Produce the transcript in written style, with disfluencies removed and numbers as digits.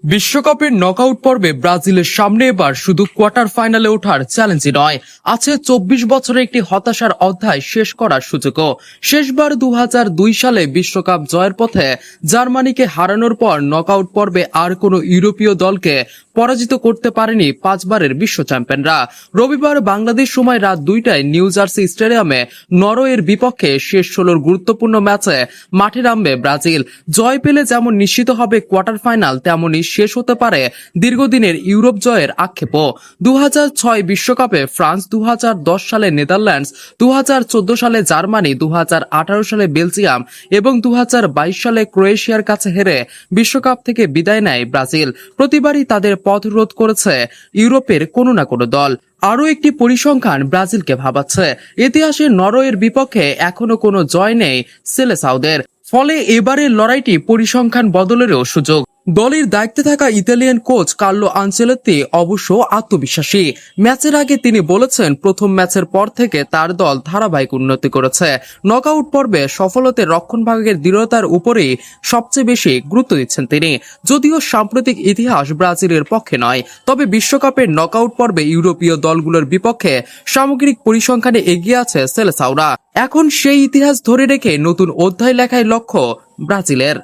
বিশ্বকাপের নকআউট পর্বে ব্রাজিলের সামনে এবার শুধু কোয়ার্টার ফাইনালে ওঠার চ্যালেঞ্জই নয়, আছে ২৪ বছরের একটি হতাশার অধ্যায় শেষ করার সুযোগও। শেষবার ২০০২ সালে বিশ্বকাপ জয়ের পথে জার্মানিকে হারানোর পর নকআউট পর্বে আর কোনো ইউরোপীয় দলকে পরাজিত করতে পারেনি পাঁচবারের বিশ্ব চ্যাম্পিয়নরা। রবিবার বাংলাদেশ সময় রাত ২টায় নিউ জার্সি স্টেডিয়ামে নরওয়ের বিপক্ষে শেষ ১৬র গুরুত্বপূর্ণ ম্যাচে মাঠে নামবে ব্রাজিল। জয় পেলে যেমন নিশ্চিত হবে কোয়ার্টার ফাইনাল, তেমনই শেষ হতে পারে দীর্ঘদিনের ইউরোপ জয়ের আক্ষেপও। ২০০৬ বিশ্বকাপে ফ্রান্স, ২০১০ সালে নেদারল্যান্ডস, ২০১৪ সালে জার্মানি, ২০১৮ সালে বেলজিয়াম এবং ২০২২ সালে ক্রোয়েশিয়ার কাছে হেরে বিশ্বকাপ থেকে বিদায় নেয় ব্রাজিল। প্রতিবারই তাদের পথ রোধ করেছে ইউরোপের কোনো না কোনো দল। আরও একটি পরিসংখ্যান ব্রাজিলকে ভাবাচ্ছে। ইতিহাসে নরওয়ের বিপক্ষে এখনো কোনো জয় নেই সেলেসাওদের। ফলে এবারের লড়াইটি পরিসংখ্যান বদলেরও সুযোগ। দলের দায়িত্বে থাকা ইতালিয়ান কোচ কার্লো আনচেলত্তি অবশ্য আত্মবিশ্বাসী। ম্যাচের আগে তিনি বলেছেন, প্রথম ম্যাচের পর থেকে তার দল ধারাবাহিক উন্নতি করেছে। নকআউট পর্বে সফলতে রক্ষণভাগের দৃঢ়তার উপরেই সবচেয়ে বেশি গুরুত্ব দিচ্ছেন তিনি। যদিও সাম্প্রতিক ইতিহাস ব্রাজিলের পক্ষে নয়, তবে বিশ্বকাপের নকআউট পর্বে ইউরোপীয় দলগুলোর বিপক্ষে সামগ্রিক পরিসংখ্যানে এগিয়ে আছে সেলেসাওরা। এখন সেই ইতিহাস ধরে রেখে নতুন অধ্যায় লেখায় লক্ষ্য ব্রাজিলের।